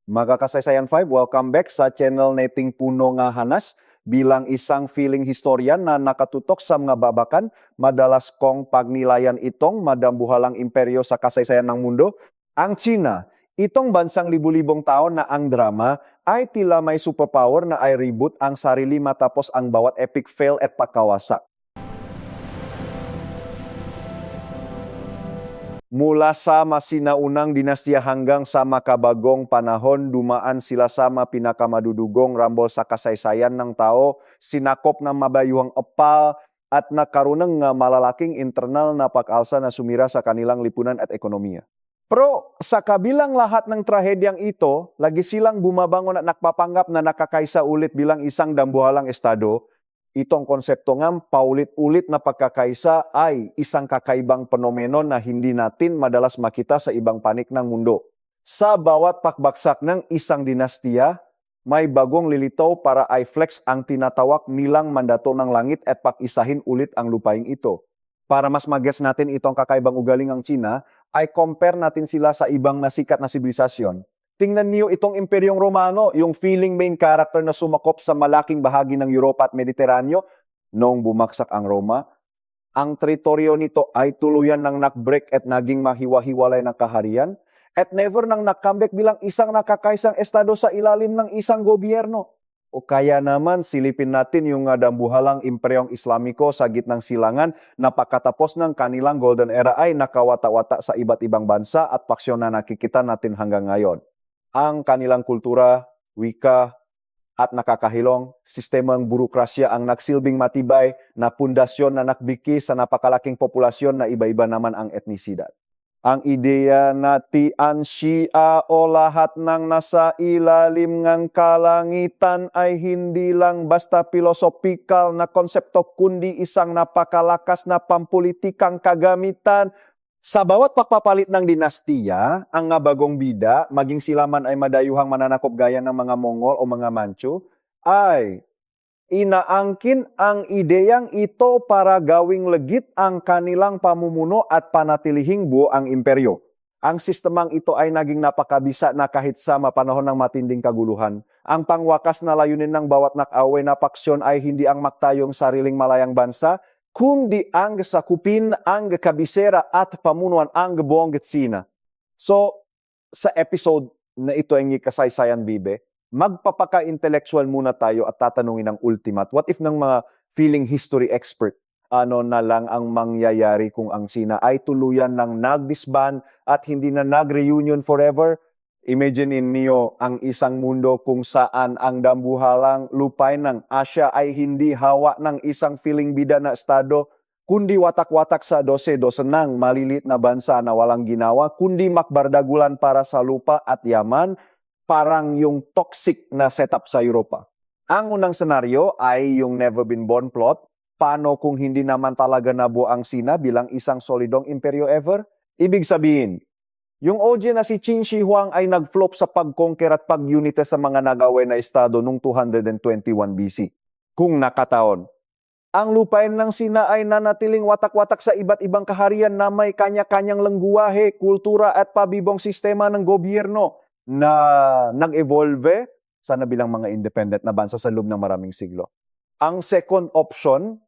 Mga kasaysayan 5, welcome back sa channel Neting Puno nga Hanas. Bilang isang feeling historian na nakatutok sa mga babakan, madalas kong pagnilayan itong madambuhalang imperyo sa kasaysayan ng mundo, ang China. Itong bansang libu-libong taon na ang drama ay tila may superpower na ay reboot ang sarili matapos ang bawat epic fail at pagkawasak. Mula sa masinaunang dinastya hanggang sa makabagong panahon, dumaan sila sa pinakamadudugong rambol sa kasaysayan ng tao, sinakop ng mabayuhang epal at nagkaroon ng malalaking internal na pag-alsa na sumira sa kanilang lipunan at ekonomiya. Pero sa kabilang lahat ng trahedyang ito, lagi silang bumabangon at nagpapanggap na nakakaisa ulit bilang isang dambuhalang estado. Itong konsepto nga, paulit-ulit na pagkakaisa ay isang kakaibang fenomeno na hindi natin madalas makita sa ibang panig ng mundo. Sa bawat pakbaksak ng isang dinastiya, may bagong lilitaw para i-flex ang tinatawag nilang mandato ng langit at pakisahin ulit ang lupaing ito. Para mas mag-gets natin itong kakaibang ugaling ng China, ay compare natin sila sa ibang nasikat na sibilisasyon. Tingnan niyo itong Imperyong Romano, yung feeling main character na sumakop sa malaking bahagi ng Europa at Mediteraneo noong bumaksak ang Roma. Ang teritoryo nito ay tuluyan ng nakbreak at naging mahiwa-hiwalay ng kaharian at never nang nakambek bilang isang nakakaisang estado sa ilalim ng isang gobyerno. O kaya naman silipin natin yung dambuhalang Imperyong Islamiko sa gitnang silangan na pagkatapos ng kanilang golden era ay nakawata-wata sa iba't ibang bansa at paksyon na nakikita natin hanggang ngayon. Ang kanilang kultura, wika, at nakakahilong, sistemang burokrasya ang nagsilbing matibay na pundasyon na nakbiki sa napakalaking populasyon na iba-iba naman ang etnisidad. Ang ideya na Tianxia o lahat ng nasa ilalim ng kalangitan ay hindi lang basta pilosopikal na konsepto kundi isang napakalakas na pampulitikang kagamitan. Sa bawat pagpapalit ng dinastiya, ang bagong bida, maging sila man ay madayuhang mananakop gaya ng mga Mongol o mga Manchu, ay inaangkin ang ideyang ito para gawing legit ang kanilang pamumuno at panatilihing buo ang imperyo. Ang sistemang ito ay naging napakabisa na kahit sa panahon ng matinding kaguluhan. Ang pangwakas na layunin ng bawat nak-away na paksyon ay hindi ang maktayong sariling malayang bansa, kundi ang sakupin, ang kabisera at pamunuan ang buong China. So, sa episode na ito ay kasaysayan bibe, magpapaka-intellectual muna tayo at tatanungin ang ultimate. What if ng mga feeling history expert, ano na lang ang mangyayari kung ang China ay tuluyan ng nag-disband at hindi na nag-reunion forever? Imagine niyo ang isang mundo kung saan ang dambuhalang lupain ng Asia ay hindi hawa ng isang feeling bida na estado, kundi watak-watak sa 12 ng malilit na bansa na walang ginawa, kundi makbardagulan para sa lupa at yaman, parang yung toxic na setup sa Europa. Ang unang senaryo ay yung never been born plot. Paano kung hindi naman talaga nabuo ang China bilang isang solidong imperyo ever? Ibig sabihin, yung OG na si Qin Shi Huang ay nag-flop sa pag-conquer at pag-unite sa mga nag-away na estado noong 221 BC. Kung nakataon, ang lupain ng China ay nanatiling watak-watak sa iba't ibang kaharian na may kanya-kanyang lengguwahe, kultura at pabibong sistema ng gobyerno na nag-evolve sana bilang mga independent na bansa sa loob ng maraming siglo. Ang second option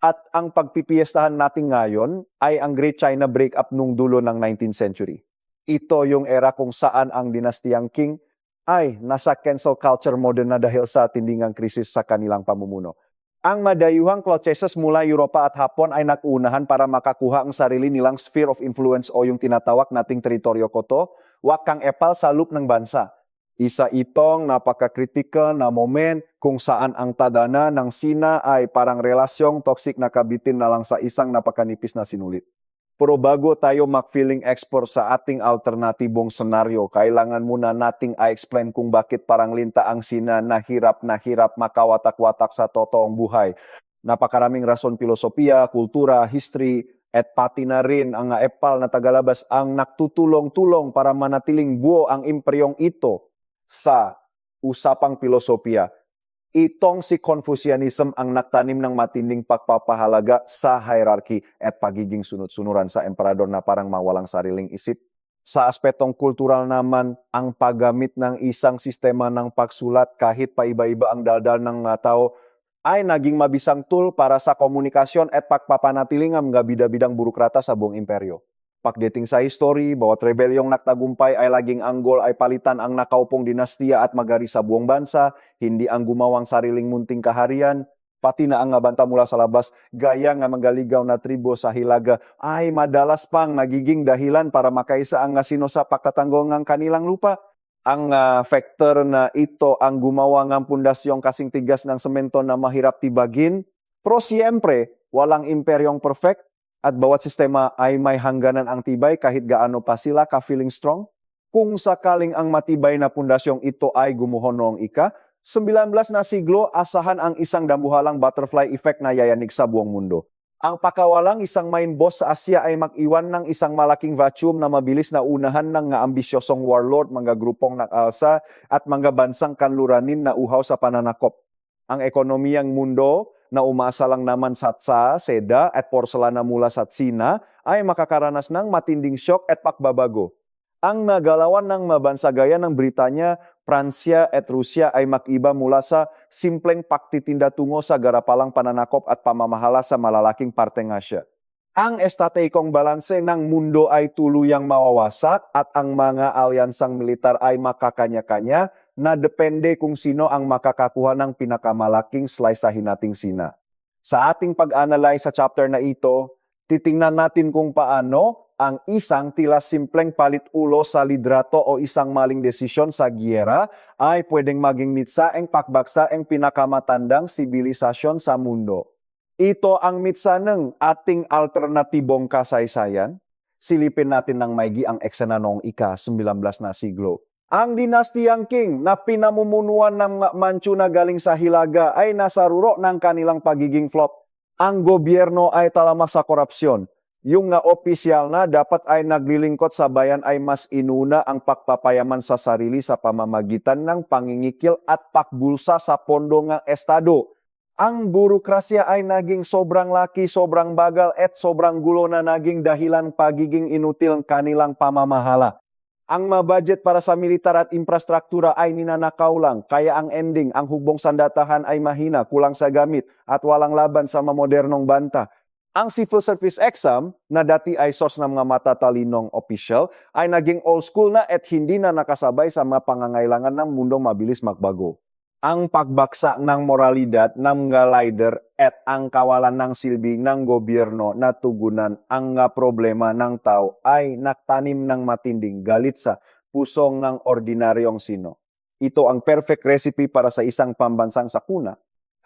at ang pagpipiestahan natin ngayon ay ang Great China Breakup nung dulo ng 19th century. Ito yung era kung saan ang dinastiyang Qing ay nasa cancel culture mode na dahil sa tindingang krisis sa kanilang pamumuno. Ang madayuhang klotsesas mula Europa at Hapon ay nakuunahan para makakuha ang sarili nilang sphere of influence o yung tinatawag nating teritoryo koto, wakang epal sa loop ng bansa. Isa itong napaka-critical na moment kung saan ang tadhana ng China ay parang relasyong toxic na kabitin na lang sa isang napakanipis na sinulit. Pero bago tayo mag-feeling export sa ating alternatibong senaryo, kailangan muna nating i-explain kung bakit parang linta ang China na hirap makawatak-watak sa totoong buhay. Napakaraming rason filosofiya, kultura, history, at pati na rin ang epal na tagalabas ang nagtutulong-tulong para manatiling buo ang imperyong ito sa usapang filosofiya. Itong si Confucianism ang nagtanim ng matinding pagpapahalaga sa hierarchy at pagiging sunod-sunuran sa emperador na parang mawalang sariling isip. Sa aspetong kultural naman, ang paggamit ng isang sistema ng pagsulat kahit paiba-iba ang daldal ng mga tao ay naging mabisang tool para sa komunikasyon at pagpapanatiling ang mga bida-bidang burokrata sa buong imperyo. Pagdating sa history, bawat rebelyong nagtagumpay ay laging anggol ay palitan ang nakaupong dinastiya at magari sa buong bansa, hindi ang gumawang sariling munting kaharian, pati na ang banta mula sa labas, gaya nga magaligaw na tribo sa Hilaga, ay madalas pang nagiging dahilan para makaisa ang sino sa pagtatanggol ng kanilang lupa. Ang factor na ito ang gumawa ng pundasyong kasing tigas ng semento na mahirap tibagin, pero siyempre, walang imperyong perfect at bawat sistema ay may hangganan ang tibay kahit gaano pa sila ka-feeling strong. Kung sakaling ang matibay na pundasyong ito ay gumuho noong 19 na siglo, asahan ang isang dambuhalang butterfly effect na yayanig sa buong mundo. Ang pakawalang isang main boss sa Asya ay mag-iwan ng isang malaking vacuum na mabilis na unahan ng ambisyosong warlord, mga grupong nag-alsa at mga bansang kanluranin na uhaw sa pananakop. Ang ekonomiyang mundo na umasa lang naman sa seda at porselana mula sa Tsina ay makakaranas ng matinding shock at pakbabago. Ang nagalawan ng mabansa gaya ng Britanya, Pransya at Rusya ay makiba mula sa simpleng pagtitinda tungo sa garapalang pananakop at pamamahala sa malalaking parteng Asya. Ang estrategikong balanse ng mundo ay tuluyang mawawasak at ang mga alyansang militar ay makakanya-kanya na depende kung sino ang makakakuha ng pinakamalaking slice sa hinating sina. Sa ating pag-analyze sa chapter na ito, titingnan natin kung paano ang isang tila simpleng palit-ulo sa lidrato o isang maling desisyon sa giyera ay pwedeng maging mitsaeng pakbaksa ang pinakamatandang sibilisasyon sa mundo. Ito ang mitsa ng ating alternatibong kasaysayan. Silipin natin ng maigi ang eksena noong ika-19 na siglo. Ang dinastiyang Qing na pinamumunuan ng Manchu na galing sa Hilaga ay nasa ruro ng kanilang pagiging flop. Ang gobyerno ay talamak sa korupsyon. Yung opisyal na dapat ay naglilingkod sa bayan ay mas inuna ang pagpapayaman sa sarili sa pamamagitan ng pangingikil at pakbulsa sa pondo ng estado. Ang burokrasya ay naging sobrang laki, sobrang bagal at sobrang gulo na naging dahilan pagiging inutil kanilang pamamahala. Ang budget para sa militar at infrastruktura ay ninanakaw lang, kaya ang ending, ang hukbong sandatahan ay mahina, kulang sa gamit at walang laban sa mamodernong banta. Ang civil service exam na dati ay source ng mga matatalinong official ay naging old school na at hindi na nakasabay sa mga pangangailangan ng mundong mabilis magbago. Ang pagbaksak ng moralidad ng mga leader at ang kawalan ng silbi ng gobyerno na tugunan ang problema ng tao ay naktanim ng matinding galit sa pusong ng ordinaryong sino. Ito ang perfect recipe para sa isang pambansang sakuna.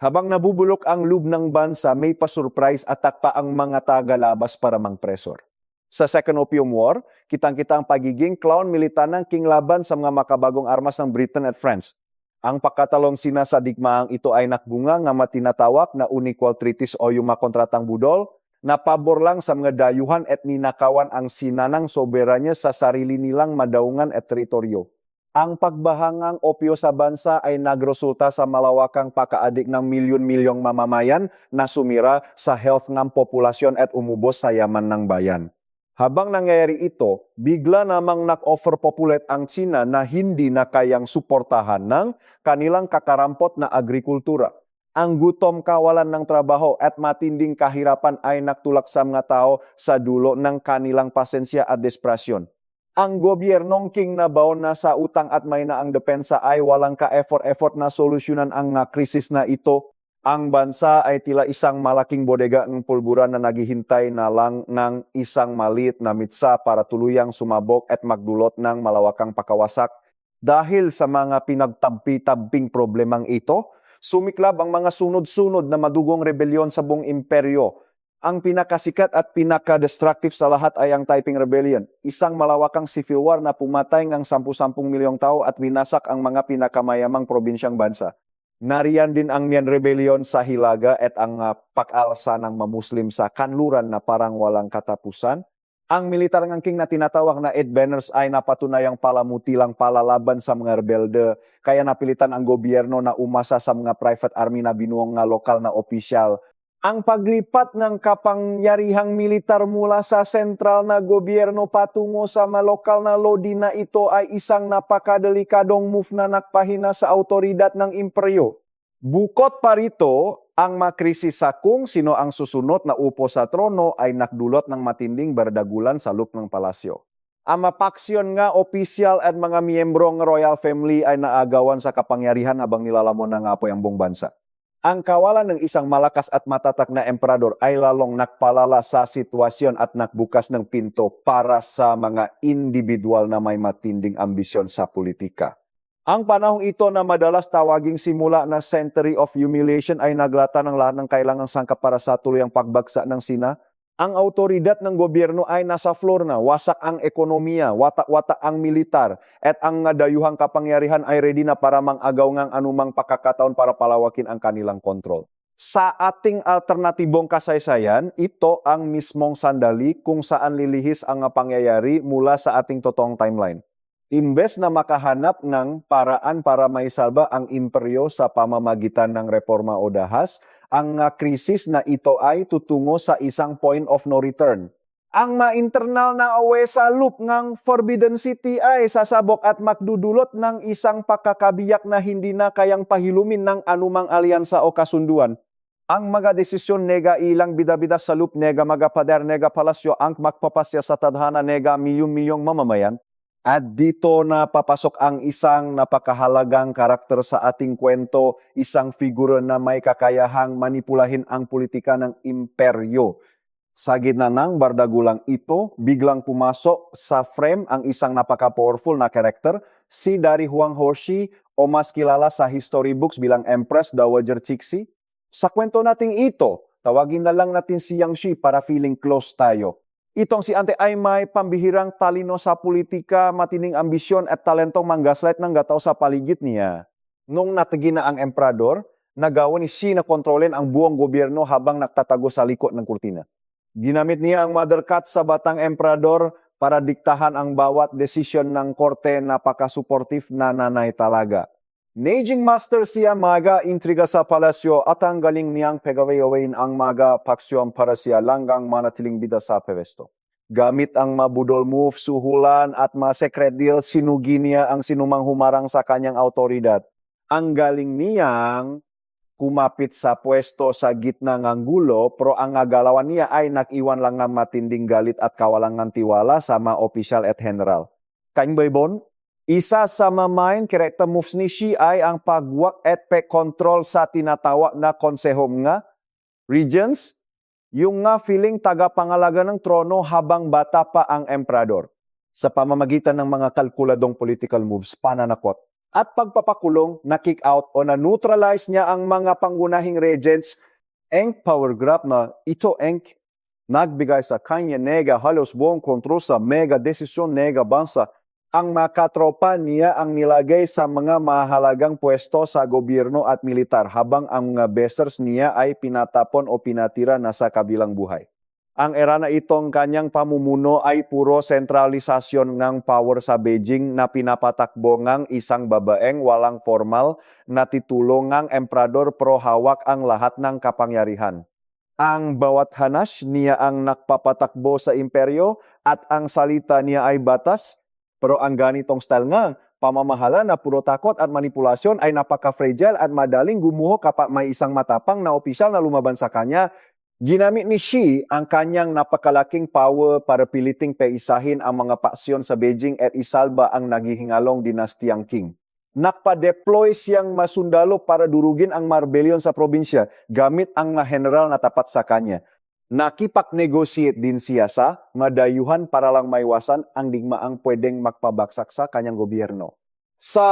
Habang nabubulok ang loob ng bansa, may pa-surprise attack pa ang mga tagalabas para mangpresor. Sa Second Opium War, kitang-kita ang pagiging clown militar ng King laban sa mga makabagong armas ng Britain at France. Ang pagkatalong sina sa digmaang ito ay nakbunga nga matinatawag na unequal treaties o yung makontratang budol, na pabor lang sa mga dayuhan at ninakawan ang sinanang soberanya sa sarili nilang madaungan at teritoryo. Ang pagbahangang opyo sa bansa ay nagresulta sa malawakang pakaadik ng milyon-milyong mamamayan na sumira sa health ng populasyon at umubos sa yaman ng bayan. Habang nangyayari ito, bigla namang nag-offer populate ang China na hindi na kayang suportahan ng kanilang kakarampot na agrikultura. Ang gutom, kawalan ng trabaho at matinding kahirapan ay nagtulak sa mga tao sa dulo ng kanilang pasensya at desperasyon. Ang gobyernong King na baon na sa utang at may na ang depensa ay walang ka-effort na solusyonan ang krisis na ito. Ang bansa ay tila isang malaking bodega ng pulbura na naghihintay na lang ng isang maliit na mitsa para tuluyang sumabog at magdulot ng malawakang pakawasak. Dahil sa mga pinagtampi-tamping problemang ito, sumiklab ang mga sunod-sunod na madugong rebelyon sa buong imperyo. Ang pinakasikat at pinaka-destructive sa lahat ay ang Taiping Rebellion, isang malawakang civil war na pumatay ng 10-10 milyong tao at winasak ang mga pinakamayamang probinsyang bansa. Nariyan din ang Mian Rebellion sa Hilaga at ang pag-alsa ng mamuslim sa kanluran na parang walang katapusan. Ang militar ng King na tinatawag na Eight Banners ay napatunayang palamutilang palalaban sa mga rebelde, kaya napilitan ang gobyerno na umasa sa mga private army na binuong lokal na opisyal. Ang paglipat ng kapangyarihang militar mula sa sentral na gobyerno patungo sa malokal na lodi na ito ay isang napakadelikadong move na nagpahina sa autoridad ng imperyo. Bukod pa rito, ang makrisis sa kung sino ang susunod na upo sa trono ay nakdulot ng matinding bardagulan sa loob ng palasyo. Ang mapaksyon nga opisyal at mga miyembro ng royal family ay naagawan sa kapangyarihan habang nilalamon ng apoy ang buong bansa. Ang kawalan ng isang malakas at matatak na emperador ay lalong nakpalala sa sitwasyon at nakbukas ng pinto para sa mga individual na may matinding ambisyon sa politika. Ang panahong ito na madalas tawaging simula na century of humiliation ay naglata ng lahat ng kailangang sangkap para sa tuluyang pagbagsak ng Sina. Ang autoridad ng gobyerno ay nasa floor na, wasak ang ekonomiya, watak-watak ang militar, at ang dayuhang kapangyarihan ay ready na para mangagaw ngang anumang pakakataon para palawakin ang kanilang kontrol. Sa ating alternatibong kasaysayan, ito ang mismong sandali kung saan lilihis ang pangyayari mula sa ating totoong timeline. Imbes na makahanap ng paraan para maisalba ang imperyo sa pamamagitan ng reforma o dahas, ang krisis na ito ay tutungo sa isang point of no return. Ang ma-internal na awe sa loop ng Forbidden City ay sasabok at magdudulot ng isang pakakabiyak na hindi na kayang pahilumin ng anumang alyansa o kasunduan. Ang mga desisyon nega ilang bida-bida sa loop nega magapader nega palasyo ang magpapasya sa tadhana nega milyong-milyong mamamayan. At dito na papasok ang isang napakahalagang karakter sa ating kwento, isang figura na may kakayahang manipulahin ang politika ng imperyo. Sa gitna ng bardagulang ito, biglang pumasok sa frame ang isang napaka-powerful na karakter, si Dari Huang Hoshi o mas kilala sa history books bilang Empress Dowager Cixi. Sa kwento nating ito, tawagin na lang natin si Yang Shi para feeling close tayo. Itong si Ante ay may pambihirang talino sa politika, matining ambisyon at talentong manggaslight ng gataw sa paligid niya. Nung natagi na ang emperador, nagawa ni Xi na kontrolin ang buong gobyerno habang nagtatago sa likod ng kurtina. Ginamit niya ang mother cut sa batang emperador para diktahan ang bawat desisyon ng korte, napaka-supportive na nanay talaga. Naging master siya maga intriga sa palasyo at ang galing niyang pegaway-awayin ang maga paksyon para siya langgang manatiling bida sa pewesto. Gamit ang mabudol move, suhulan at mga secret deal, sinugi niya ang sinumang humarang sa kanyang autoridad. Ang galing niyang kumapit sa pwesto sa gitna ng gulo, pero ang galawan niya ay nakiwan lang ng matinding galit at kawalangan tiwala sa mga opisyal at general. Kainboybon, isa sa main character moves ni Xi ay ang pagwak at pag-control sa tinatawag na konsehom nga, regents, yung nga feeling tagapangalaga ng trono habang bata pa ang emperador. Sa pamamagitan ng mga kalkuladong political moves, pananakot, at pagpapakulong, na-kick out o na-neutralize niya ang mga pangunahing regents, ang power grab na ito ang nagbigay sa kanya nega halos buong kontrol sa mega desisyon nega bansa. Ang makatropa niya ang nilagay sa mga mahalagang pwesto sa gobyerno at militar habang ang mga besers niya ay pinatapon o pinatira na sa kabilang buhay. Ang era na itong kanyang pamumuno ay puro sentralisasyon ng power sa Beijing na pinapatakbo ng isang babaeng walang formal na titulo ng emperador pro hawak ang lahat ng kapangyarihan. Ang bawat hanas niya ang nakpapatakbo sa imperyo at ang salita niya ay batas. Pero ang ganitong style nga, pamamahala na puro takot at manipulasyon ay napaka-fragile at madaling gumuho kapag may isang matapang na opisyal na lumaban sa kanya. Ginamit ni Xi ang kanyang napakalaking power para piliting paisahin ang mga paksyon sa Beijing at isalba ang naghihingalong dinastiyang Qing. Nakpa-deploy siyang masundalo para durugin ang marbelyon sa probinsya gamit ang general na tapat sa kanya. Nakipag-negotiate din siya sa madayuhan para lang maiwasan ang digmaang pwedeng magpabagsak sa kanyang gobyerno. Sa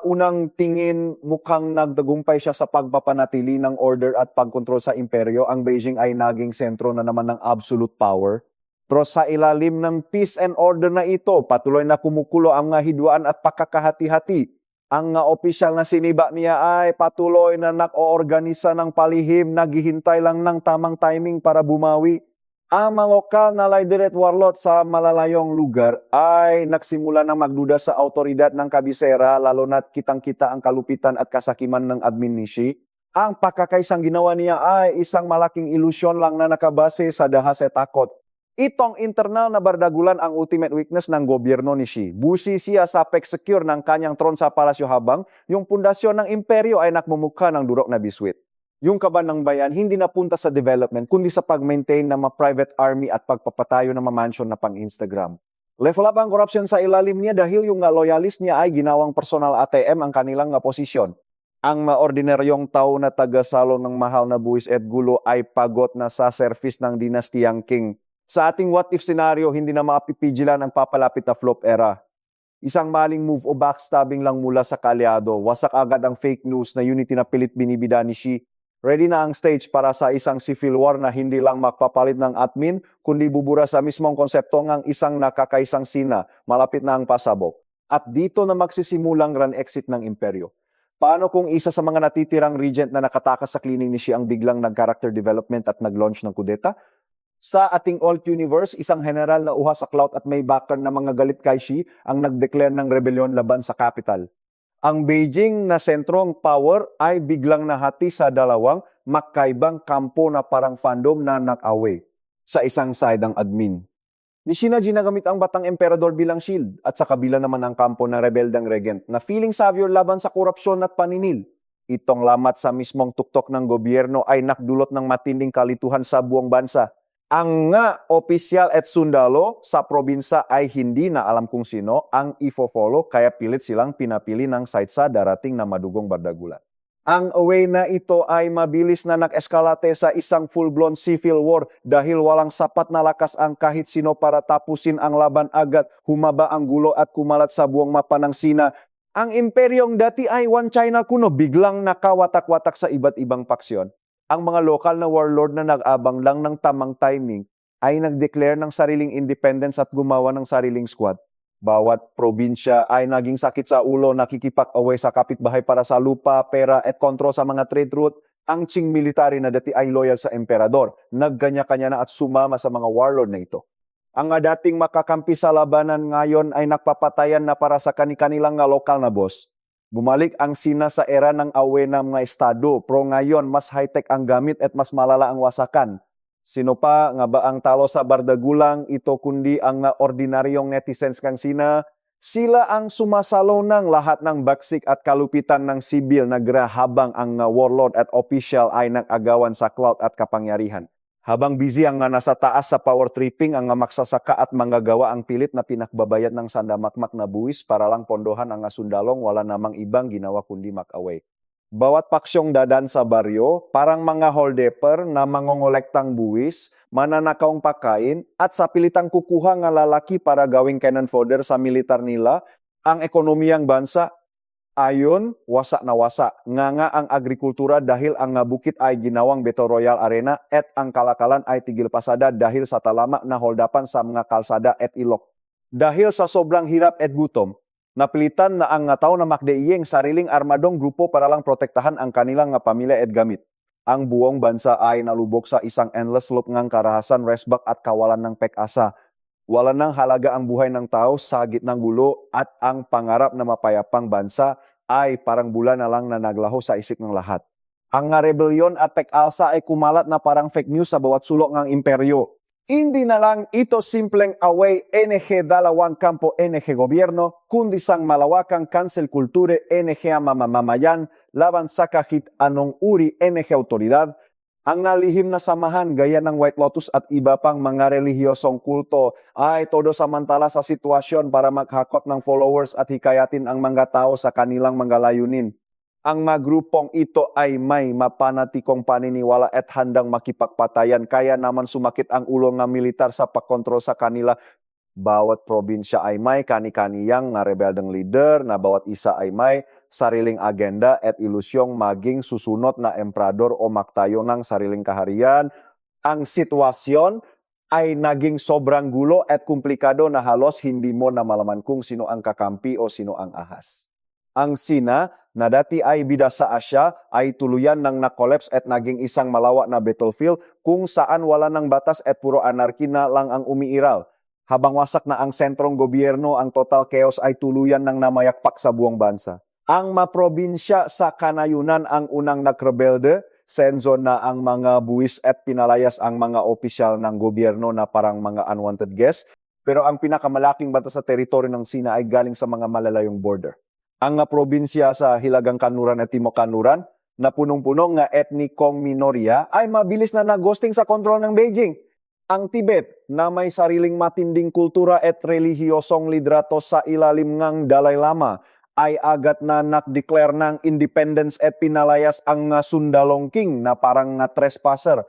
unang tingin, mukhang nagdagumpay siya sa pagpapanatili ng order at pagkontrol sa imperyo. Ang Beijing ay naging sentro na naman ng absolute power. Pero sa ilalim ng peace and order na ito, patuloy na kumukulo ang mga hidwaan at pagkakahati-hati. Ang opisyal na siniba niya ay patuloy na nag-oorganisa ng palihim, naghihintay lang ng tamang timing para bumawi. Ang mga lokal na leader at warlord sa malalayong lugar ay nagsimula ng magduda sa autoridad ng kabisera, lalo na't kitang-kita ang kalupitan at kasakiman ng admin ni Xi. Ang pakakaisang ginawa niya ay isang malaking ilusyon lang na nakabase sa dahas at takot. Itong internal na bardagulan ang ultimate weakness ng gobyerno ni Xi. Busi siya sa pag-secure ng kanyang tron sa palasyo habang yung pundasyon ng imperyo ay nakmumukha ng durok na biswit. Yung kaban ng bayan hindi napunta sa development kundi sa pag-maintain ng mga private army at pagpapatayo ng mga mansion na pang-Instagram. Level up ang korupsyon sa ilalim niya dahil yung loyalist niya ay ginawang personal ATM ang kanilang posisyon. Ang maordinaryong tao na tagasalo ng mahal na buwis at gulo ay pagod na sa service ng dinastiyang king. Sa ating what-if scenario, hindi na mapipigilan ang papalapit na flop era. Isang maling move o backstabbing lang mula sa kalyado, wasak agad ang fake news na unity na pilit binibida ni Xi. Ready na ang stage para sa isang civil war na hindi lang magpapalit ng admin, kundi bubura sa mismong konsepto ng isang nakakaisang Sina, malapit na ang pasabog. At dito na magsisimulang run exit ng imperyo. Paano kung isa sa mga natitirang regent na nakatakas sa cleaning ni Xi ang biglang nag-character development at nag-launch ng kudeta? Sa ating alt universe, isang general na uha sa clout at may backer na mga galit kay Xi ang nag-declare ng rebellion laban sa capital. Ang Beijing na sentrong power ay biglang nahati sa dalawang magkaibang kampo na parang fandom na nag-away. Sa isang side ang admin. Ni Xi na ginagamit ang batang emperador bilang shield at sa kabila naman ang kampo ng rebeldang regent na feeling savior laban sa korupsyon at paninil. Itong lamat sa mismong tuktok ng gobyerno ay nakdulot ng matinding kalituhan sa buong bansa. Ang nga opisyal at sundalo sa probinsya ay hindi na alam kung sino ang ifo-follow kaya pilit silang pinapili ng site sa darating na madugong bardagulan. Ang away na ito ay mabilis na nag-eskalate sa isang full-blown civil war dahil walang sapat na lakas ang kahit sino para tapusin ang laban agad, humaba ang gulo at kumalat sa buong mapa ng Sina. Ang imperyong dati ay One China kuno biglang nakawatak-watak sa iba't ibang paksyon. Ang mga lokal na warlord na nag-abang lang ng tamang timing ay nag-declare ng sariling independence at gumawa ng sariling squad. Bawat probinsya ay naging sakit sa ulo, nakikipak-away sa kapitbahay para sa lupa, pera at kontrol sa mga trade route. Ang Qing military na dati ay loyal sa emperador, nagkanya-kanya na at sumama sa mga warlord na ito. Ang dating makakampi sa labanan ngayon ay nakpapatayan na para sa kanilang lokal na boss. Bumalik ang Sina sa era ng awe ng mga estado, pero ngayon mas high-tech ang gamit at mas malala ang wasakan. Sino pa nga ba ang talo sa bardagulang ito kundi ang ordinaryong netizens kang Sina? Sila ang sumasalo ng lahat ng baksik at kalupitan ng sibil na habang ang warlord at official ay nag-agawan sa clout at kapangyarihan. Habang busy ang nasa taas sa power tripping, ang magsasaka at manggagawa ang pilit na pinakbabayad ng sandamakmak na buwis para lang pondohan ang sundalong wala namang ibang ginawa kundi makaway. Bawat paksyong dadan sa baryo, parang mga holdeper na mangongolektang buwis, mananakaong pagkain, at sa pilitang kukuha ng lalaki para gawing cannon fodder sa militar nila, ang ekonomiyang bansa ayon, wasak na wasak. Nga ang agrikultura dahil ang bukit ay ginawang Battle Royale Arena at ang kalakalan ay tigil pasada dahil sa talama na holdapan sa mga kalsada at ilok. Dahil sa sobrang hirap at gutom, napilitan na ang tao na makdeiyeng sariling armadong grupo para lang protektahan ang kanilang pamilya at gamit. Ang buong bansa ay nalubog sa isang endless loop ng karahasan, resback at kawalan ng pek-asa. Wala nang halaga ang buhay ng tao sa gitnang gulo at ang pangarap na mapayapang bansa ay parang bulan na lang na naglaho sa isip ng lahat. Ang rebellion at pek-alsa ay kumalat na parang fake news sa bawat sulok ng imperyo. Hindi na lang ito simpleng away NG dalawang kampo NG gobyerno, kundi sang malawakang cancel kulture NG mamamayan laban sa kahit anong uri NG autoridad. Ang nalihim na samahan gaya ng White Lotus at iba pang mga relihiyosong kulto ay todo samantala sa sitwasyon para maghakot ng followers at hikayatin ang mga tao sa kanilang mga layunin. Ang mga grupong ito ay may mapanatikong paniniwala at handang makipagpatayan kaya naman sumakit ang ulo ng militar sa pagkontrol sa kanila. Bawat probinsya ay may kani-kaniyang nga rebeldang leader na bawat isa ay may sariling agenda at ilusyong maging susunod na emperador o maktayo ng sariling kaharian. Ang sitwasyon ay naging sobrang gulo at komplikado na halos hindi mo na malaman kung sino ang kakampi o sino ang ahas. Ang Sina na dati ay bida sa Asya ay tuluyan ng na-collapse at naging isang malawak na battlefield kung saan wala ng batas at puro anarki na lang ang umiiral. Habang wasak na ang sentrong gobyerno, ang total chaos ay tuluyan ng namayakpak sa buong bansa. Ang maprobinsya sa kanayunan ang unang nagrebelde, senzo na ang mga buwis at pinalayas ang mga opisyal ng gobyerno na parang mga unwanted guests. Pero ang pinakamalaking banta sa teritoryo ng Sina ay galing sa mga malalayong border. Ang probinsya sa Hilagang Kanluran at Timog Kanluran na punong-puno nga etnikong minorya ay mabilis na nagosting sa kontrol ng Beijing. Ang Tibet na may sariling matinding kultura at relihiyosong lidrato sa ilalim ng Dalai Lama ay agad na nak-declare ng independence at pinalayas ang Sundalong King na parang trespasser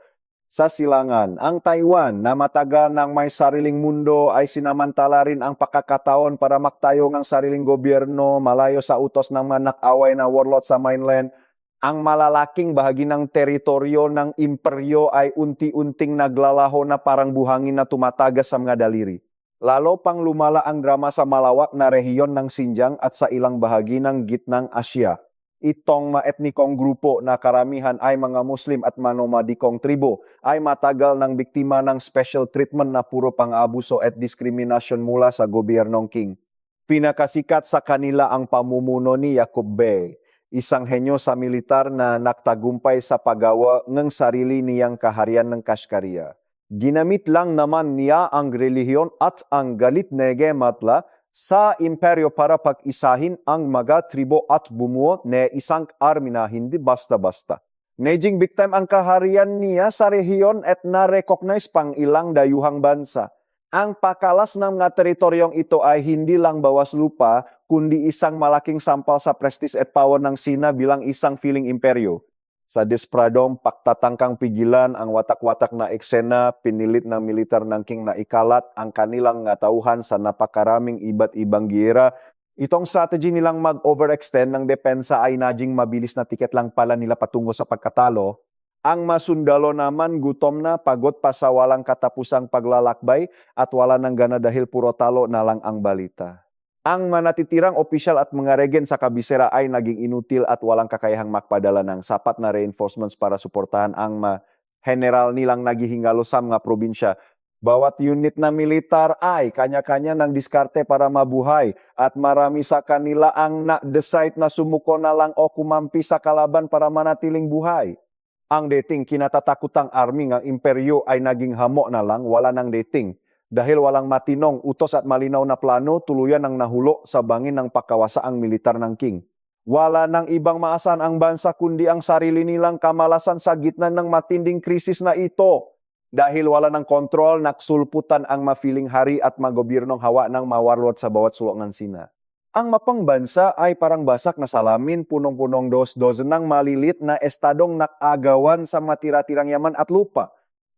sa silangan. Ang Taiwan na matagal ng may sariling mundo ay sinamantala rin ang pakakataon para maktayo ng sariling gobyerno malayo sa utos ng mga nak-away na warlord sa mainland. Ang malalaking bahagi ng teritoryo ng imperyo ay unti-unting naglalaho na parang buhangin na tumatagas sa mga daliri. Lalo pang lumala ang drama sa malawak na rehiyon ng Xinjiang at sa ilang bahagi ng Gitnang Asya. Itong maetnikong grupo na karamihan ay mga Muslim at manomadikong tribo ay matagal ng biktima ng special treatment na puro pang-abuso at diskriminasyon mula sa gobyernong King. Pinakasikat sa kanila ang pamumuno ni Jacob Bey, isang henyo sa militar na naktagumpay sa paggawa ng sarili niyang kaharian ng Kashkaria. Ginamit lang naman niya ang relihiyon at ang galit nege matla sa imperyo para pag-isahin ang mga tribo at bumuo na isang army na hindi basta-basta. Naging big time ang kaharian niya sa rehiyon at na-recognize pang ilang dayuhang bansa. Ang pakalas ng mga teritoryong ito ay hindi lang bawas lupa, kundi isang malaking sampal sa prestige at power ng Sina bilang isang feeling imperyo. Sa despradong pagtatangkang pigilan ang watak-watak na eksena, pinilit ng militar ng King na ikalat ang kanilang tauhan sa napakaraming iba't ibang giyera. Itong strategy nilang mag-overextend ng depensa ay naging mabilis na tiket lang pala nila patungo sa pagkatalo. Ang masundalo naman gutom na, pagod pa sa walang katapusang paglalakbay at wala nang gana dahil puro talo na lang ang balita. Ang manatitirang opisyal at mga regen sa kabisera ay naging inutil at walang kakayahang makpadala ng sapat na reinforcements para suportahan ang general nilang naghihingalo sa mga probinsya. Bawat unit na militar ay kanya-kanya ng diskarte para mabuhay at marami sa kanila ang na-decide na sumuko na lang o kumampi sa kalaban para manatiling buhay. Ang dating kinatatakutang army ng imperyo ay naging hamo na lang, wala ng dating. Dahil walang matinong, utos at malinaw na plano, tuluyan ang nahulo sa bangin ng pagkawasaang militar ng King. Wala nang ibang maasahan ang bansa kundi ang sarili nilang kamalasan sa gitna ng matinding krisis na ito. Dahil wala ng kontrol, naksulputan ang mafiling hari at magobyernong hawa ng mawarlord sa bawat sulok ng Sina. Ang mapang bansa ay parang basak na salamin, punong-punong dos-dozen ng malilit na estadong nakagawan sa matira-tirang yaman at lupa.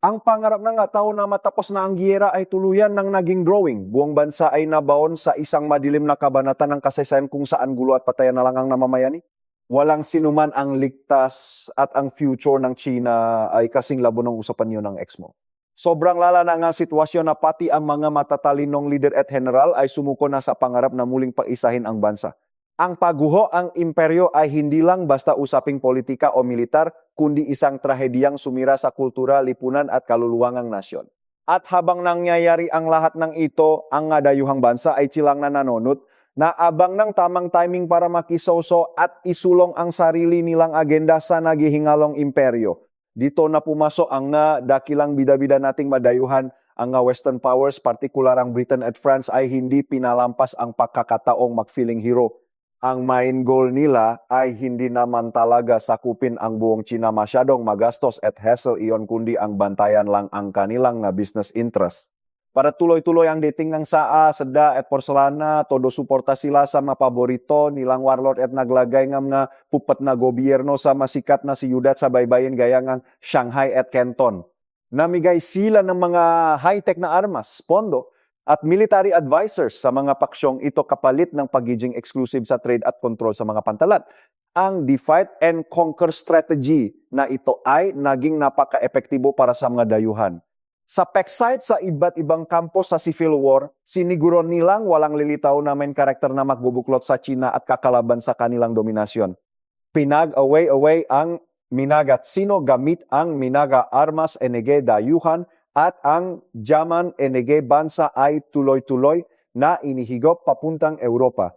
Ang pangarap ng tao na matapos na ang giyera ay tuluyan ng naging drawing. Buong bansa ay nabaon sa isang madilim na kabanata ng kasaysayan kung saan gulo at patayan na lang ang namamayani. Walang sinuman ang ligtas at ang future ng China ay kasing labo ng usapan niyo ng Exmo. Sobrang lala na nga sitwasyon na pati ang mga matatalinong leader at general ay sumuko na sa pangarap na muling pag-isahin ang bansa. Ang pagguho ang imperyo ay hindi lang basta usaping politika o militar, kundi isang trahediyang sumira sa kultura, lipunan at kaluluwangang nasyon. At habang nangyayari ang lahat ng ito, ang dayuhang bansa ay silang nananonot na abang ng tamang timing para makisoso at isulong ang sarili nilang agenda sa naghihingalong imperyo. Dito na pumasok ang dakilang bida-bida nating madayuhan, ang Western powers, partikular ang Britain at France ay hindi pinalampas ang pagkakataong mag-feeling hero. Ang main goal nila ay hindi naman talaga sakupin ang buong China, masyadong magastos at hassle iyon, kundi ang bantayan lang ang kanilang business interest. Para tuloy-tuloy ang dating ng saa, seda at porselana, todo suporta sila sa mga paborito nilang warlord at naglagay ng mga pupat na gobyerno sa masikat na siyudad sa baybayin gaya ng Shanghai at Canton. Namigay sila ng mga high-tech na armas, pondo, at military advisors sa mga paksyong ito kapalit ng pagiging exclusive sa trade at control sa mga pantalan. Ang divide and conquer strategy na ito ay naging napaka-epektibo para sa mga dayuhan. Sa PEC sa iba't ibang kampo sa Civil War, siniguro nilang walang lilitaw na main karakter na magbubuklot sa China at kakalaban sa kanilang dominasyon. Pinag-away-away ang minagat sino gamit ang minaga armas enege dayuhan at ang Jaman enege bansa ay tuloy-tuloy na inihigop papuntang Europa.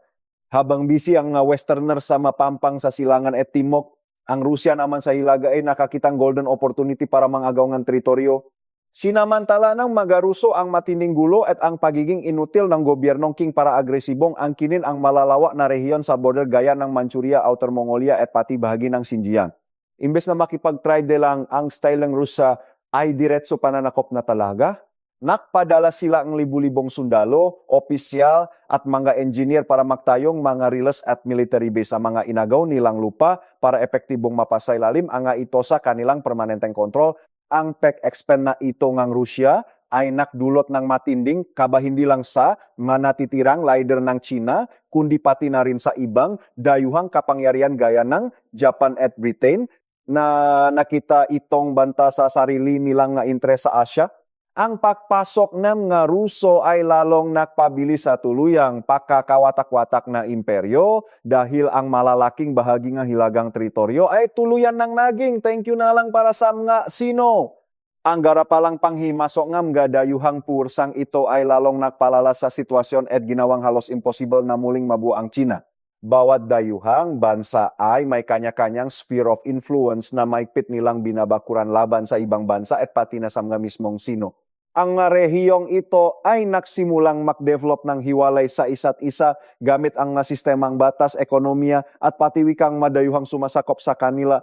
Habang bisi ang nga Westerner sa mapampang sa silangan et timok, ang Rusya naman sa hilaga ay nakakitang golden opportunity para mangagaw ng teritoryo. Sinamantala ng magaruso ang matinding gulo at ang pagiging inutil ng gobyernong King para agresibong angkinin ang malalawa na rehiyon sa border gaya ng Manchuria, Outer Mongolia at pati bahagi ng Xinjiang. Imbes na makipag-try de lang ang style ng Rusya ay diretso pananakop na talaga, nakpadala sila ang libu-libong sundalo, opisyal at mga engineer para magtayong mga riles at military base sa mga inagaw nilang lupa para epektibong mapasay lalim ang ito sa kanilang permanenteng kontrol. Ang pag-expand na ito ng Rusya ay nakdulot ng matinding kaba hindi lang sa manatitirang leader ng China, kundi pati na rin sa ibang dayuhang kapangyarihan gaya ng Japan at Britain na nakita itong banta sa sarili nilang nga interes sa Asia. Ang pagpasok ng nga Ruso ay lalong nakpabilis sa tuluyang pagkakawatak-watak na imperyo dahil ang malalaking bahagi ng hilagang teritoryo ay tuluyan ng naging. Thank you na lang para sa mga sino. Ang garapalang panghimasok ng gadayuhang pursang ito ay lalong nakpalala sa sitwasyon at ginawang halos impossible na muling mabuo ang China. Bawat dayuhang bansa ay may kanya-kanyang sphere of influence na maigpit nilang binabakuran laban sa ibang bansa at pati na sa mga mismong sino. Ang rehiyong ito ay nagsimulang mag-develop ng hiwalay sa isa't isa gamit ang sistemang batas, ekonomiya at pati wikang madayuhang sumasakop sa kanila.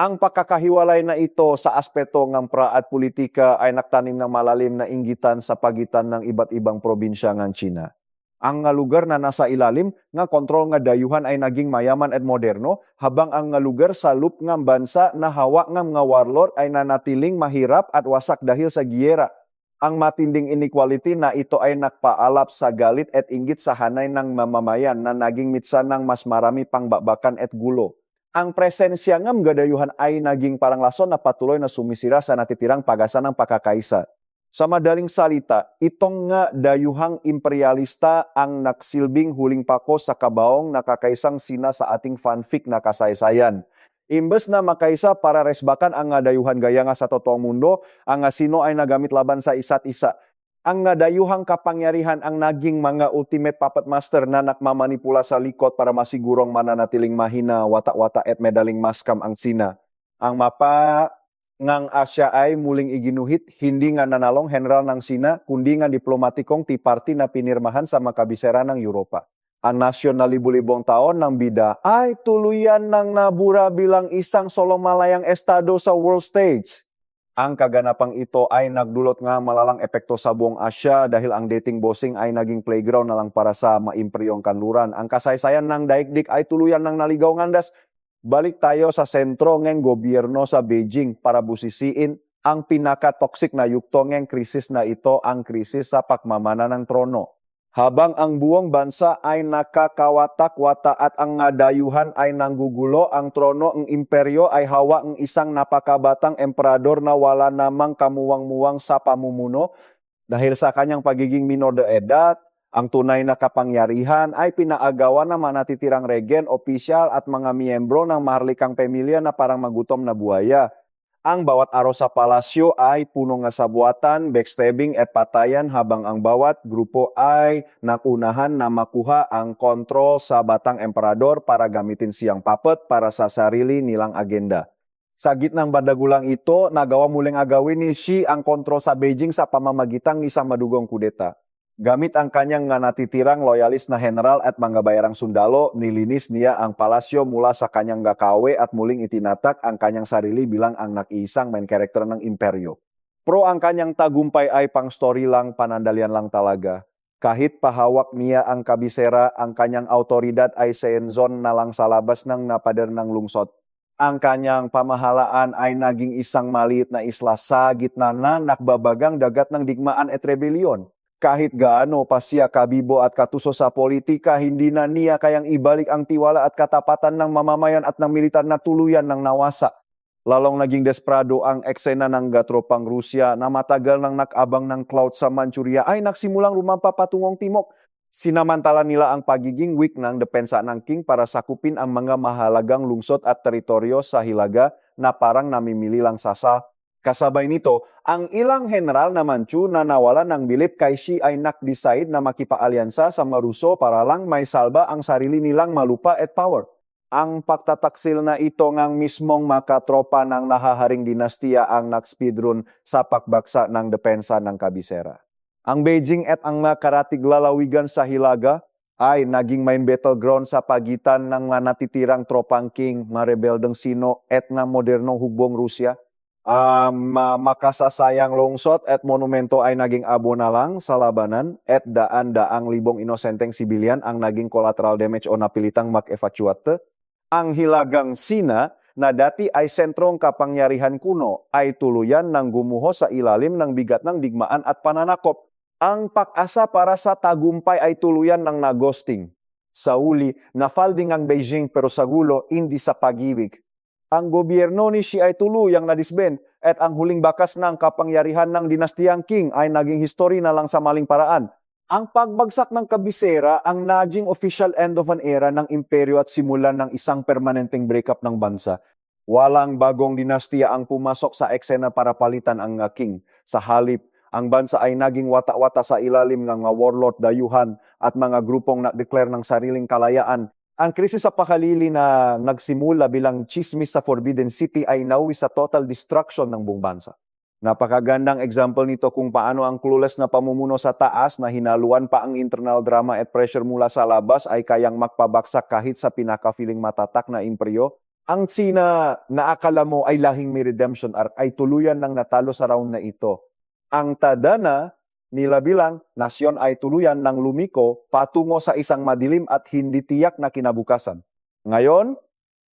Ang pagkakahiwalay na ito sa aspeto ng pra at politika ay naktanim ng malalim na inggitan sa pagitan ng iba't ibang probinsya ng China. Ang lugar na nasa ilalim nga kontrol nga dayuhan ay naging mayaman at moderno, habang ang lugar sa loop ng bansa na hawak ng mga warlord ay nanatiling mahirap at wasak dahil sa giyera. Ang matinding inequality na ito ay nakpaalap sa galit at inggit sa hanay ng mamamayan na naging mitsan ng mas marami pang bakbakan at gulo. Ang presensya ng gadayuhan ay naging parang lason na patuloy na sumisira sa natitirang pag-asa ng pakakaisa. Sa madaling salita, itong nga dayuhang imperialista ang nagsilbing huling pako sa kabaong nakakaisang sina sa ating fanfic na kasaysayan. Imbes na makaisa para resbakan ang dayuhan gaya nga sa totoong mundo, ang sino ay nagamit laban sa isa't isa. Ang dayuhang kapangyarihan ang naging mga ultimate puppet master na nakmamanipula sa likod para masigurong mananatiling mahina, wata-wata at medaling maskam ang sina. Ang mapa ngang Asya ay muling iginuhit, hindi nga nanalong general ng Sina, kundi nga diplomatikong Tea-Party na pinirmahan sa makabisera ng Europa. Ang nasyon na libu-libong taon ng bida ay tuluyan ng nabura bilang isang solomalayang estado sa world stage. Ang kaganapang ito ay nagdulot nga malalang epekto sa buong Asya dahil ang dating bossing ay naging playground na lang para sa maimpriyong kanluran. Ang kasaysayan ng daigdig ay tuluyan ng naligaw ngandas. Balik tayo sa sentro ng gobyerno sa Beijing para busisiin ang pinaka-toxic na yugto ng krisis na ito, ang krisis sa pagmamana ng trono. Habang ang buong bansa ay nakakawatak-wata at ang dayuhan ay nanggugulo, ang trono ng imperyo ay hawak ng isang napakabatang emperador na wala namang kamuwang-muwang sa pamumuno. Dahil sa kanyang pagiging minor de edad, ang tunay na kapangyarihan ay pinaagawan ng manatitirang regen, opisyal at mga miyembro ng maharlikang pamilya na parang magutom na buhaya. Ang bawat araw sa palasyo ay puno nga sabuatan, backstabbing at patayan habang ang bawat grupo ay nakunahan na makuha ang kontrol sa batang emperador para gamitin siyang puppet para sa sarili nilang agenda. Sa gitnang badagulang ito, nagawa muling agawin ni Xi ang kontrol sa Beijing sa pamamagitan ng isang madugong kudeta. Gamit ang kanyang natitirang loyalis na general at mga bayarang sundalo, nilinis niya ang palasyo mula sa kanyang gakawe at muling itinatak ang kanyang sarili bilang ang nag-iisang main character ng imperyo. Pro ang kanyang tagumpay ay pang story lang, panandalian lang talaga. Kahit pahawak niya ang kabisera, ang kanyang autoridad ay senzon na lang sa labas ng napader ng lungsod. Ang kanyang pamahalaan ay naging isang maliit na isla sa gitna na nakbabagang dagat ng digmaan at rebellion. Kahit gaano pa siya kabibo at katuso sa politika, hindi na niya kayang ibalik ang tiwala at katapatan ng mamamayan at ng militar na tuluyan ng nawasa. Lalong naging desperado ang eksena ng gatropang Rusya na matagal nang nakabang ng cloud sa Manchuria ay nagsimulang rumampa patungong timok. Sinamantala nila ang pagiging weak ng depensa ng King para sakupin ang mga mahalagang lungsod at teritoryo sa hilaga na parang namimili lang sasa. Kasabay nito, ang ilang general na Manchu na nawalan ng bilip kay Xi ay nag-decide na makipaalyansa sa Maruso para lang may salba ang sarili nilang malupa at power. Ang pagtataksil na ito ngang mismong makatropa ng nahaharing dinastiya ang nag-speedrun sa pagbaksa ng depensa ng kabisera. Ang Beijing at ang nakaratig lalawigan sa Hilaga ay naging main battleground sa pagitan ng mga natitirang tropang King, marebeldeng Sino at ng modernong hukbong Rusya. Makasasayang lungsod at monumento ay naging abo na lang sa labanan at daan-daang libong inosenteng sibilyan ang naging collateral damage o napilitang mag-evacuate. Ang Hilagang Sina na dati ay sentrong kapangyarihan kuno ay tuluyan ng gumuho sa ilalim ng bigat ng digmaan at pananakop. Ang pag-asa para sa tagumpay ay tuluyan ng nagosting. Sa uli, nafalding ang Beijing pero sa gulo, hindi sa pag-ibig. Ang gobyerno ni Xi ay tuluyang nadisband at ang huling bakas ng kapangyarihan ng dinastiyang Qing ay naging history na lang sa maling paraan. Ang pagbagsak ng kabisera ang naging official end of an era ng imperyo at simulan ng isang permanenteng breakup ng bansa. Walang bagong dinastiya ang pumasok sa eksena para palitan ang Qing. Sa halip, ang bansa ay naging wata-wata sa ilalim ng mga warlord dayuhan at mga grupong na-declare ng sariling kalayaan. Ang krisis sa pakalili na nagsimula bilang chismis sa Forbidden City ay nauwi sa total destruction ng buong bansa. Napakagandang example nito kung paano ang clueless na pamumuno sa taas na hinaluan pa ang internal drama at pressure mula sa labas ay kayang magpabaksak kahit sa pinaka-feeling matatak na imperyo. Ang China na akala mo ay lahing may redemption arc ay tuluyan ng natalo sa round na ito. Ang tadana nila bilang nasyon ay tuluyan ng lumiko patungo sa isang madilim at hindi tiyak na kinabukasan. Ngayon,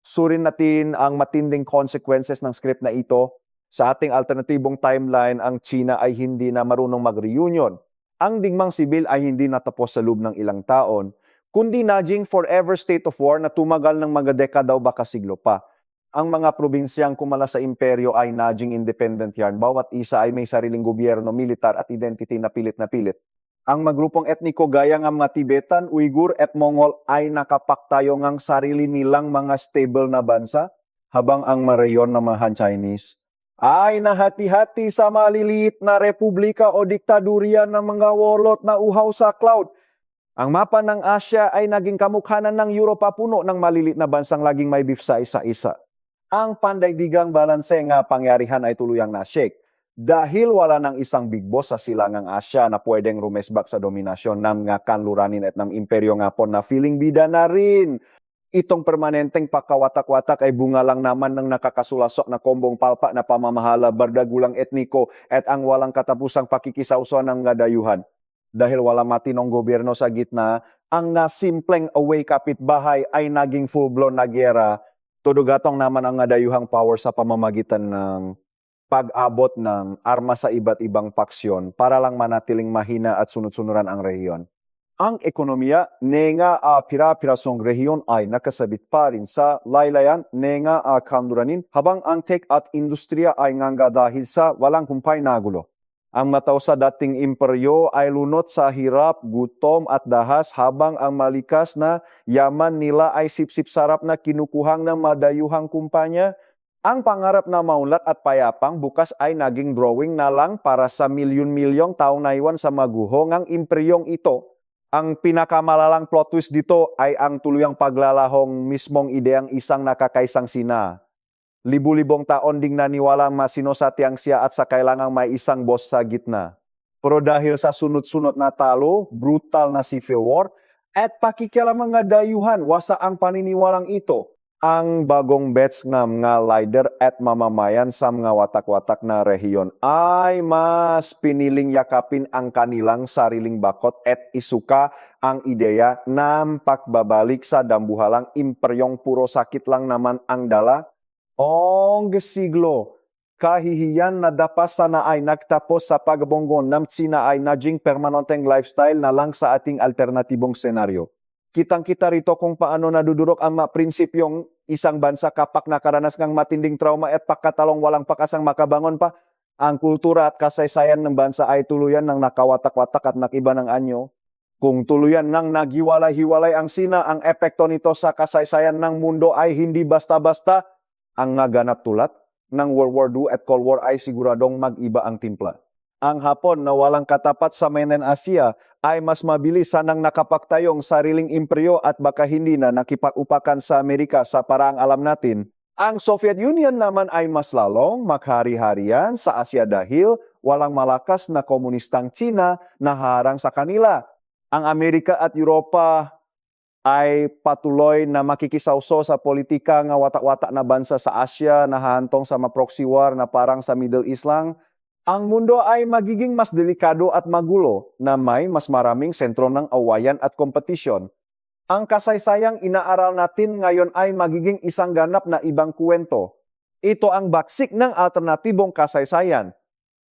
surin natin ang matinding consequences ng script na ito. Sa ating alternatibong timeline, ang China ay hindi na marunong mag-reunion. Ang digmang sibil ay hindi natapos sa loob ng ilang taon, kundi naging forever state of war na tumagal ng mga dekada o baka siglo pa. Ang mga probinsyang kumala sa imperyo ay naging independent yarn. Bawat isa ay may sariling gobyerno, militar at identity na pilit na pilit. Ang magrupong etniko gaya ng mga Tibetan, Uyghur at Mongol ay nakapaktayo ng sarili nilang mga stable na bansa, habang ang mareyon na mga Han Chinese ay nahati-hati sa maliliit na republika o diktadurya ng mga warlord na uhaw sa cloud. Ang mapa ng Asya ay naging kamukhanan ng Europa, puno ng maliliit na bansang laging may beef sa isa-isa. Ang pandaigdigang balanse nga pangyarihan ay tuluyang na-shake dahil wala ng isang big boss sa silangang Asya na pwedeng rumesbak sa dominasyon ng nga kanluranin at ng imperyo nga po na feeling bida na rin. Itong permanenteng pagkawatak-watak ay bunga lang naman ng nakakasulasok na kombong palpa na pamamahala, bardagulang etniko at ang walang katapusang pakikisawso ng nga dayuhan. Dahil wala matinong gobyerno sa gitna, ang nga simpleng away kapitbahay ay naging full-blown na gera. Tudugatong naman ang dayuhang power sa pamamagitan ng pag-abot ng armas sa iba't ibang paksyon para lang manatiling mahina at sunod-sunuran ang rehiyon. Ang ekonomiya, nenga pira-pirasong rehiyon ay nakasabit pa rin sa laylayan, nenga kanluranin, habang ang tech at industriya ay nganga dahil sa walang humpay na gulo. Ang mataw sa dating imperyo ay lunot sa hirap, gutom at dahas habang ang malikas na yaman nila ay sipsip sarap na kinukuhang ng madayuhang kumpanya. Ang pangarap na maunlad at payapang bukas ay naging drawing na lang para sa milyon-milyong taong naiwan sa maguho ng imperyong ito. Ang pinakamalalang plot twist dito ay ang tuluyang paglalahong mismong ideyang isang nakakaisang Sina. Libu-libong taon ding naniwala masinosatiang siya at sa kailangang may isang boss sa gitna. Pero dahil sa sunod-sunod na talo, brutal na civil war, at pakikialam mga dayuhan, wasa ang paniniwalang ito. Ang bagong bets ng mga leader at mamamayan sa mga watak-watak na rehiyon ay mas piniling yakapin ang kanilang sariling bakot at isuka ang ideya ng pagbabalik sa dambuhalang imperyong puro sakit lang naman ang dala. Ong siglo, kahihiyan na dapas sana ay nagtapos sa pagbonggon ng China ay naging permanenteng lifestyle na lang sa ating alternatibong senaryo. Kitang-kita rito kung paano nadudurok ang mga prinsipyong isang bansa kapag nakaranas ng matinding trauma at pagkatalong walang pakasang makabangon pa. Ang kultura at kasaysayan ng bansa ay tuluyan ng nakawatak-watak at nakiba ng anyo. Kung tuluyan ng naghiwalay-hiwalay ang Sina, ang epekto nito sa kasaysayan ng mundo ay hindi basta-basta ang naganap tulat. ng World War II at Cold War ay siguradong mag-iba ang timpla. Ang Hapon na walang katapat sa mainland Asia ay mas mabilis sanang nakapagtayong sariling imperyo at baka hindi na nakipag-upakan sa Amerika sa paraang alam natin. Ang Soviet Union naman ay mas lalong maghari-harian sa Asia dahil walang malakas na komunistang China na harang sa kanila. Ang Amerika at Europa ay patuloy na makikisawso sa politika nga watak-watak na bansa sa Asia na hahantong sa mga proxy war na parang sa Middle East lang. Ang mundo ay magiging mas delikado at magulo na may mas maraming sentro ng awayan at kompetisyon. Ang kasaysayang inaaral natin ngayon ay magiging isang ganap na ibang kwento. Ito ang baksik ng alternatibong kasaysayan.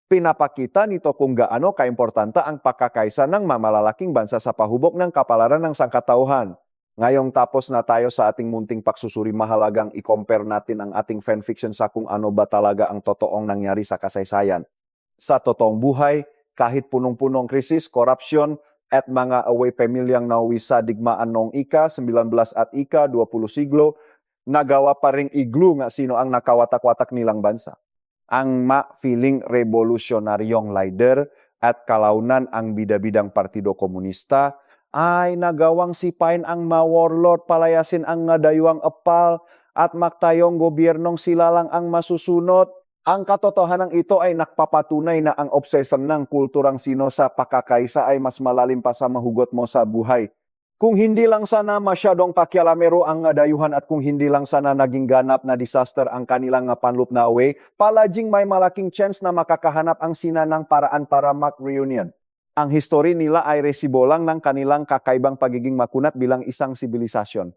Pinapakita nito kung gaano kaimportanta ang pagkakaisa ng mamalalaking bansa sa pahubog ng kapalaran ng sangkatauhan. Ngayong tapos na tayo sa ating munting pagsusuri, mahalagang i-compare natin ang ating fanfiction sa kung ano ba talaga ang totoong nangyari sa kasaysayan. Sa totoong buhay, kahit punong-punong krisis, korupsyon, at mga away pamilyang nawi sa digmaan noong ika-19 at ika-20 siglo, nagawa pa ring iglu nga sino ang nakawatak-watak nilang bansa. Ang ma-feeling revolusyonaryong leader at kalaunan ang bida-bidang Partido Komunista ay nagawang sipain ang ma-warlord, palayasin ang ngadayuang epal at maktayong gobyernong sila lang ang masusunod. Ang katotohanan ito ay nakpapatunay na ang obsesyon ng kulturang sino sa pakakaisa ay mas malalim pa sa mahugot mo sa buhay. Kung hindi lang sana masyadong pakialamero ang dayuhan at kung hindi lang sana naging ganap na disaster ang kanilang panlup na away, palaging may malaking chance na makakahanap ang sinanang paraan para mag-reunion. Ang history nila ay resibo lang ng kanilang kakaibang pagiging makunat bilang isang sibilisasyon.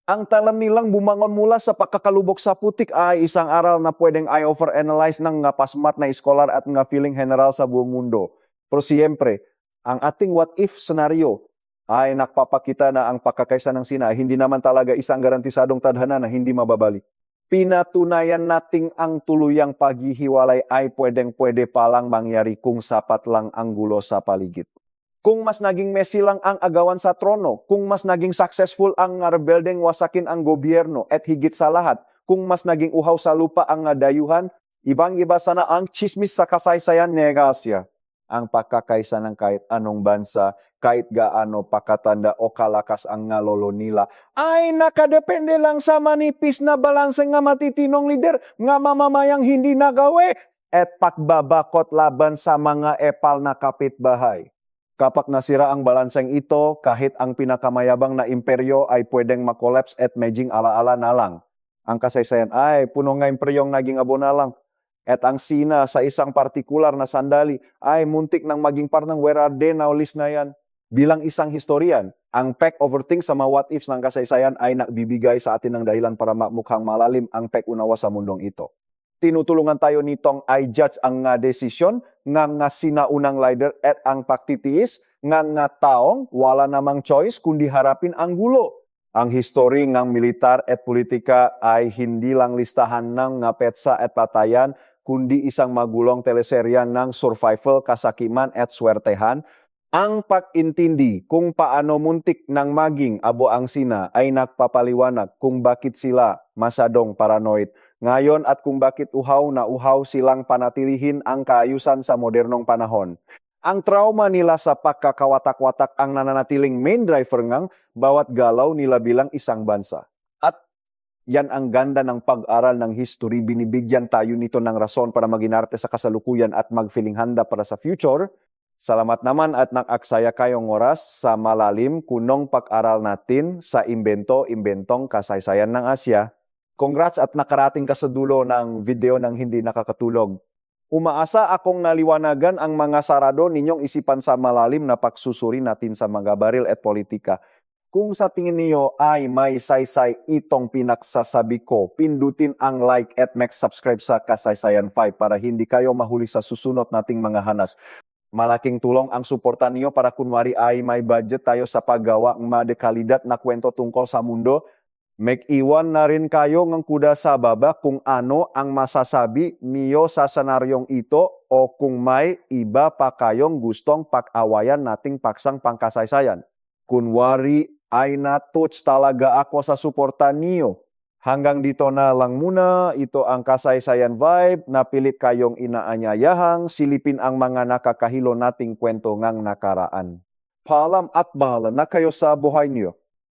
Ang talan nilang bumangon mula sa pagkakalubok sa putik ay isang aral na pwedeng i-overanalyze ng nga pasmat na iskolar at nga feeling general sa buong mundo. Pero siyempre, ang ating what-if scenario ay nakpapakita na ang pagkakaisa ng Sina ay hindi naman talaga isang garantisadong tadhana na hindi mababalik. Pinatunayan nating ang tuluyang paghihiwalay ay pwedeng-pwede palang mangyari kung sapat lang ang gulo sa paligid. Kung mas naging messy lang ang agawan sa trono, kung mas naging successful ang rebeldeng wasakin ang gobyerno, at higit sa lahat, kung mas naging uhaw sa lupa ang dayuhan, ibang-iba sana ang chismis sa kasaysayan ni Asia. Ang pagkakaisa ng kahit anong bansa, kahit gaano pakatanda o kalakas ang lolo nila, ay nakadepende lang sa manipis na balanse nga matitinong lider, nga mamamayang hindi nagawi, at pagbabakot laban sa mga epal na kapitbahay. Kapag nasira ang balanseng ito, kahit ang pinakamayabang na imperyo ay pwedeng makolaps at medjing ala-ala na lang. Ang kasaysayan ay puno nga imperyong naging abo na lang. At ang Sina sa isang partikular na sandali ay muntik nang maging parang where are they now list na yan. Bilang isang historian, ang pek-overthink sa mga what-ifs ng kasaysayan ay nagbibigay sa atin ng dahilan para mukhang malalim ang pek-unawa sa mundong ito. Tinutulungan tayo nitong i-judge ang desisyon nga sinaunang leader at ang pagtitiis nga taong wala namang choice kundi harapin ang gulo. Ang history ng militar at politika ay hindi lang listahan ng petsa at patayan kundi isang magulong teleserya ng survival, kasakiman at swertehan. Ang pag-intindi kung paano muntik nang maging abo ang Sina ay nagpapaliwanag kung bakit sila masyadong paranoid ngayon at kung bakit uhaw na uhaw silang panatilihin ang kaayusan sa modernong panahon. Ang trauma nila sa pagkakawatak-watak ang nananatiling main driver ngang bawat galaw nila bilang isang bansa. At yan ang ganda ng pag-aral ng history, binibigyan tayo nito ng rason para maginarte sa kasalukuyan at magfeeling handa para sa future. Salamat naman at nakaksaya kayong oras sa malalim kunong pag-aral natin sa imbentong kasaysayan ng Asya. Congrats at nakarating ka sa dulo ng video ng hindi nakakatulog. Umaasa akong naliwanagan ang mga sarado ninyong isipan sa malalim na pagsusuri natin sa mga baril at politika. Kung sa tingin niyo ay may saysay itong pinaksasabi ko, pindutin ang like at mag-subscribe sa Kasaysayan 5 para hindi kayo mahuli sa susunod nating mga hanas. Malaking tulong ang suporta niyo para kunwari ay may budget tayo sa paggawa ng madekalidad na kwento tungkol sa mundo. Mag-iwan na rin kayo ng kuda sa baba kung ano ang masasabi niyo sa senaryong ito o kung may iba pa kayong gustong pag-awayan nating paksang pangkasaysayan. Kunwari ay na-touch talaga ako sa suporta niyo. Hanggang dito na lang muna, ito ang Kasaysayan Vibe, napilit kayong inaanyayahang silipin ang mga nakakahilo nating kwento ngang nakaraan. Paalam at bahala na kayo sa buhay niyo.